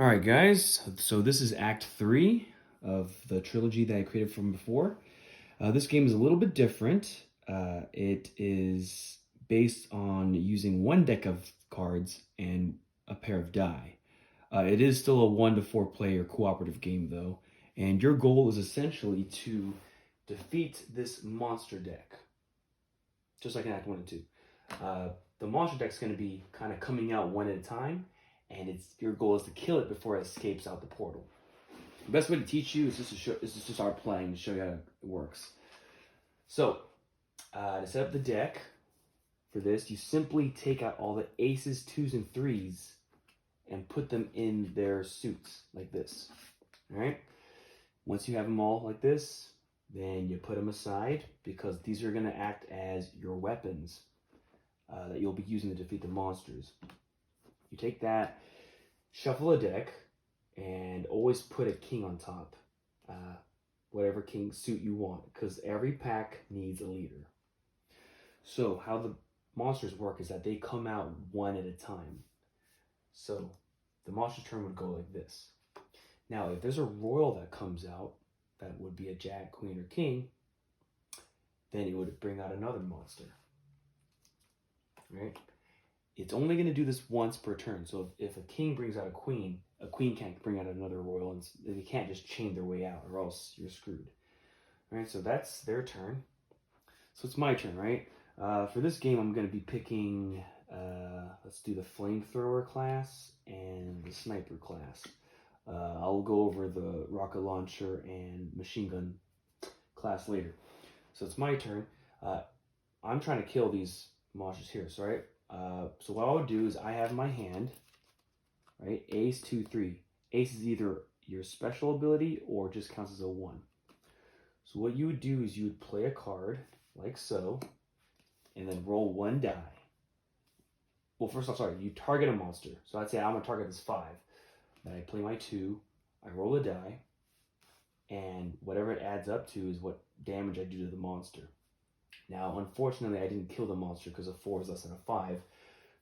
All right, guys. So this is Act 3 of the trilogy that I created from before. This game is a little bit different. It is based on using one deck of cards and a pair of die. It is still a 1 to 4 player cooperative game, though, and your goal is essentially to defeat this monster deck, just like in Act 1 and 2. The monster deck's going to be kind of coming out one at a time, and your goal is to kill it before it escapes out the portal. The best way to teach you is just to start playing to show you how it works. So, to set up the deck for this, you simply take out all the aces, twos, and threes and put them in their suits like this. All right? Once you have them all like this, then you put them aside because these are going to act as your weapons that you'll be using to defeat the monsters. You take that, shuffle a deck, and always put a king on top. Whatever king suit you want, because every pack needs a leader. So how the monsters work is that they come out one at a time. So the monster turn would go like this. Now, if there's a royal that comes out, that would be a jack, queen, or king, then it would bring out another monster. Right? It's only going to do this once per turn. So if a king brings out a queen can't bring out another royal, and they can't just chain their way out, or else you're screwed. All right, so that's their turn. So it's my turn, right? For this game, I'm going to be picking, let's do the flamethrower class and the sniper class. I'll go over the rocket launcher and machine gun class later. So it's my turn. I'm trying to kill these monsters here, so right? So what I would do is I have my hand, right? Ace, 2, 3. Ace is either your special ability or just counts as a 1. So what you would do is you would play a card like so, and then roll 1 die. Well, first off, sorry, you target a monster. So I'd say I'm gonna target this 5. Then I play my 2, I roll a die, and whatever it adds up to is what damage I do to the monster. Now, unfortunately, I didn't kill the monster because a 4 is less than a 5.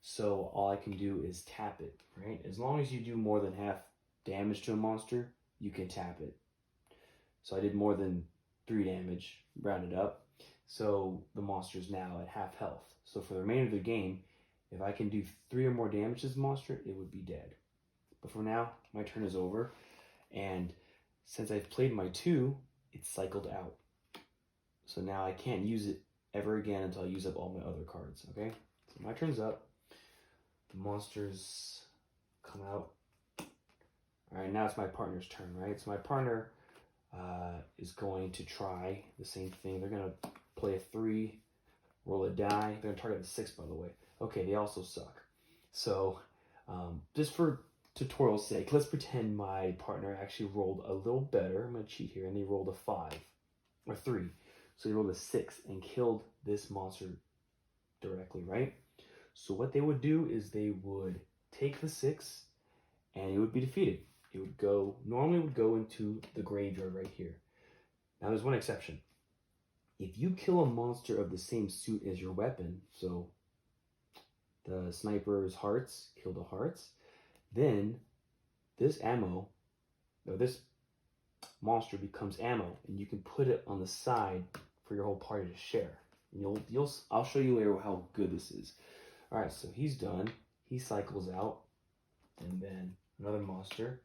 So all I can do is tap it, right? As long as you do more than half damage to a monster, you can tap it. So I did more than 3 damage, rounded up. So the monster is now at half health. So for the remainder of the game, if I can do 3 or more damage to this monster, it would be dead. But for now, my turn is over. And since I've played my 2, it's cycled out. So now I can't use it ever again until I use up all my other cards, okay? So my turn's up. The monsters come out. All right, now it's my partner's turn, right? So my partner is going to try the same thing. They're going to play a 3, roll a die. They're going to target the 6, by the way. Okay, they also suck. So just for tutorial's sake, let's pretend my partner actually rolled a little better. I'm going to cheat here, and they rolled a 5 or 3. So they rolled a 6 and killed this monster directly, right? So what they would do is they would take the 6 and it would be defeated. It would normally would go into the graveyard right here. Now there's one exception. If you kill a monster of the same suit as your weapon, so the sniper's hearts kill the hearts, then this ammo, or this monster becomes ammo, and you can put it on the side for your whole party to share. And I'll show you later how good this is. All right, so he's done. He cycles out, and then another monster,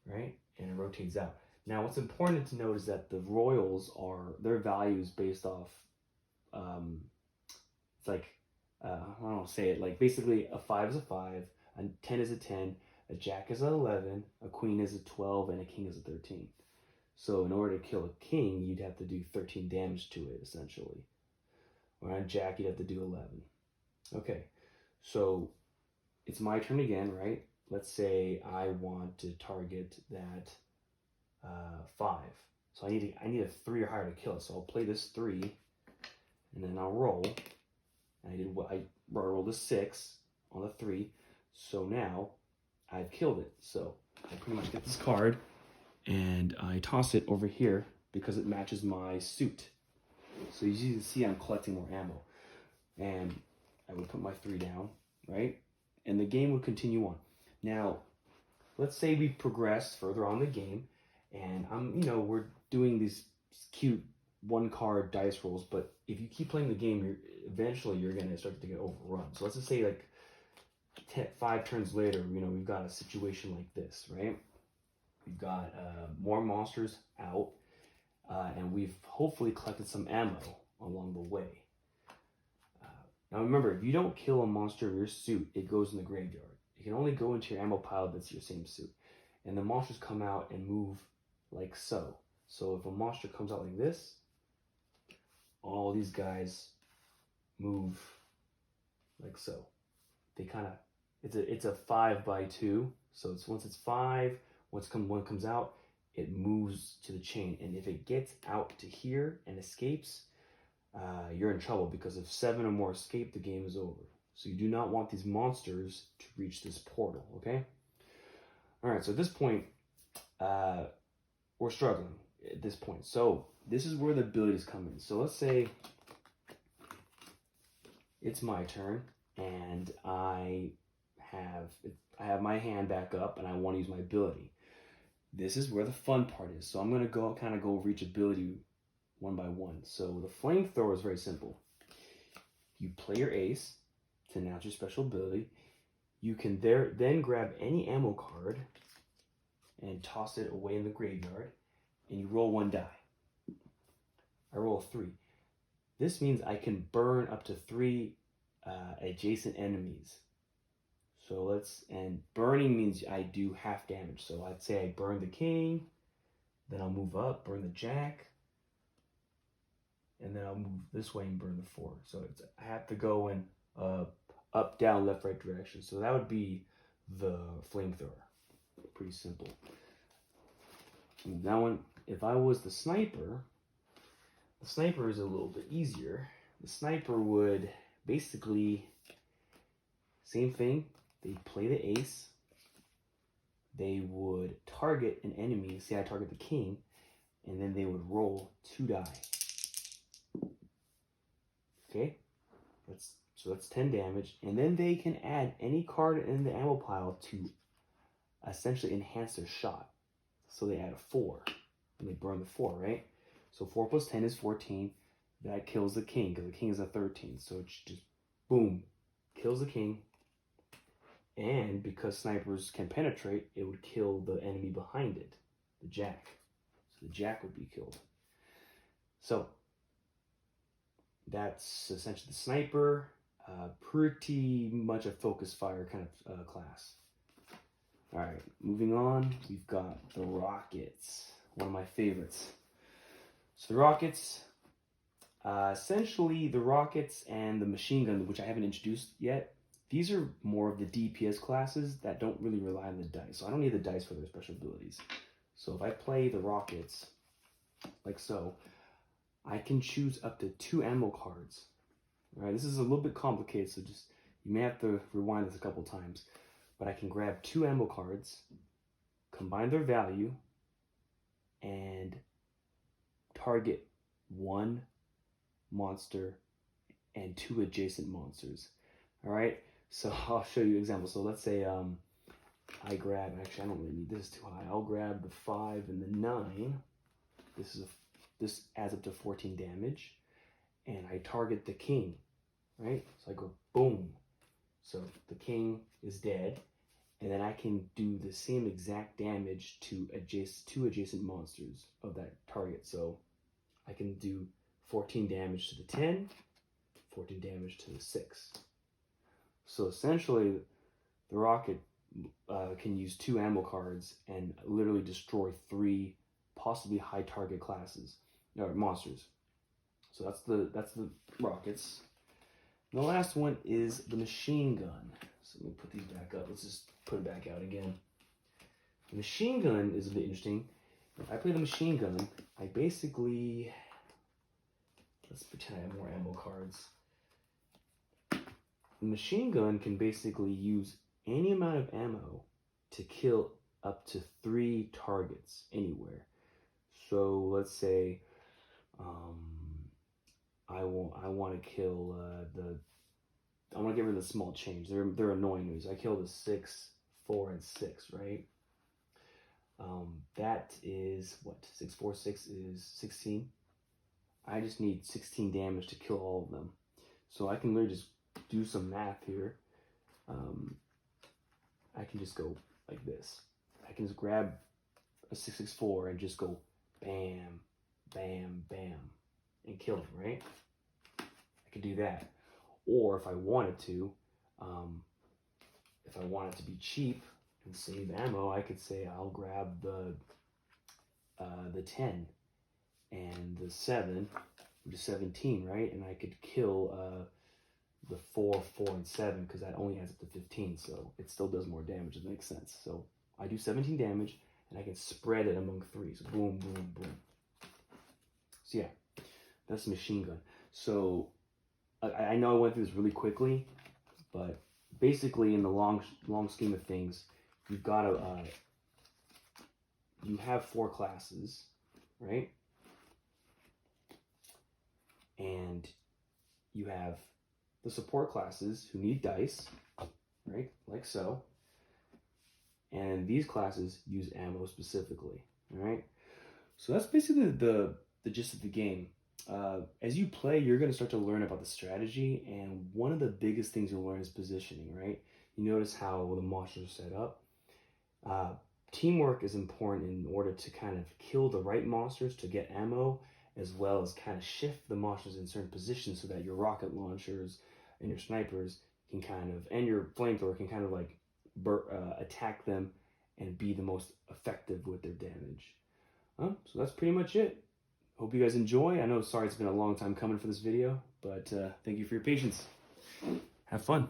right? And it rotates out. Now, what's important to note is that the royals their value is based off, it's like, I don't know, say it, like basically a 5 is a 5, a 10 is a 10, a jack is an 11, a queen is a 12, and a king is a 13. So in order to kill a king, you'd have to do 13 damage to it, essentially. Or on a jack, you'd have to do 11. Okay, so it's my turn again, right? Let's say I want to target that 5. So I need a 3 or higher to kill it. So I'll play this 3, and then I'll roll. And I rolled a 6 on the 3. So now I've killed it. So I pretty much get this card, and I toss it over here because it matches my suit. So as you can see, I'm collecting more ammo. And I would put my 3 down, right? And the game would continue on. Now, let's say we progress further on the game, and we're doing these cute one card dice rolls, but if you keep playing the game, eventually you're gonna start to get overrun. So let's just say like 5 turns later, we've got a situation like this, right? We've got more monsters out, and we've hopefully collected some ammo along the way. Now remember, if you don't kill a monster in your suit, it goes in the graveyard. It can only go into your ammo pile that's your same suit. And the monsters come out and move like so. So if a monster comes out like this, all these guys move like so. They kind of, it's a 5x2. So once it's 5, one comes out, it moves to the chain. And if it gets out to here and escapes, you're in trouble, because if 7 or more escape, the game is over. So you do not want these monsters to reach this portal, okay? All right, so at this point, we're struggling at this point. So this is where the abilities come in. So let's say it's my turn, and I have my hand back up, and I want to use my ability. This is where the fun part is. So I'm going to go over each ability one by one. So the flamethrower is very simple. You play your ace to announce your special ability. You can then grab any ammo card and toss it away in the graveyard, and you roll 1 die. I roll a 3. This means I can burn up to 3 adjacent enemies. So and burning means I do half damage. So I'd say I burn the king, then I'll move up, burn the jack, and then I'll move this way and burn the 4. So I have to go in up, down, left, right direction. So that would be the flamethrower. Pretty simple. Now, if I was the sniper is a little bit easier. The sniper would basically, same thing. They play the ace. They would target an enemy. Say I target the king, and then they would roll 2 die. Okay, that's 10 damage, and then they can add any card in the ammo pile to essentially enhance their shot. So they add a 4, and they burn the 4, right? So 4 plus 10 is 14. That kills the king, because the king is a 13. So it's just boom, kills the king. And because snipers can penetrate, it would kill the enemy behind it, the jack. So the jack would be killed. So that's essentially the sniper. Pretty much a focus fire kind of class. All right, moving on, we've got the rockets, one of my favorites. So the rockets, essentially the rockets and the machine gun, which I haven't introduced yet, these are more of the DPS classes that don't really rely on the dice. So I don't need the dice for their special abilities. So if I play the rockets, like so, I can choose up to 2 ammo cards. All right, this is a little bit complicated, so you may have to rewind this a couple times. But I can grab 2 ammo cards, combine their value, and target 1 monster and 2 adjacent monsters. All right, so I'll show you an example. So let's say I grab, actually I don't really need this too high. I'll grab the 5 and the 9. This adds up to 14 damage, and I target the king, right? So I go boom. So the king is dead, and then I can do the same exact damage to 2 adjacent monsters of that target. So I can do 14 damage to the 10, 14 damage to the 6. So essentially, the rocket can use 2 ammo cards and literally destroy 3 possibly high target classes or monsters. So that's the rockets. And the last one is the machine gun. So let me put these back up. Let's just put it back out again. The machine gun is a bit interesting. If I play the machine gun, I basically, let's pretend I have more ammo cards. The machine gun can basically use any amount of ammo to kill up to 3 targets anywhere. So let's say I want to kill I want to get rid of the small change. They're annoying news. I kill the 6, 4, and 6, right? That is what? 646 is 16. I just need 16 damage to kill all of them. So I can literally just do some math here. I can just go like this. I can just grab a 664 and just go bam, bam, bam, and kill him, right? I could do that. Or if I wanted to, if I wanted to be cheap and save ammo, I could say I'll grab the 10 and the 7, which is 17, right? And I could kill the 4, 4, and 7 because that only adds up to 15, so it still does more damage. It makes sense. So I do 17 damage, and I can spread it among 3. So boom, boom, boom. So yeah, that's a machine gun. So I know I went through this really quickly, but basically in the long scheme of things, you've got to you have 4 classes, right? And you have the support classes who need dice, right? Like so. And these classes use ammo specifically, all right? So that's basically the gist of the game. As you play, you're going to start to learn about the strategy, and one of the biggest things you'll learn is positioning, right? You notice how the monsters are set up. Teamwork is important in order to kind of kill the right monsters to get ammo, as well as kind of shift the monsters in certain positions so that your rocket launchers and your snipers can kind of, and your flamethrower can kind of like attack them and be the most effective with their damage. So that's pretty much it. Hope you guys enjoy. I know, sorry it's been a long time coming for this video, but thank you for your patience. Have fun.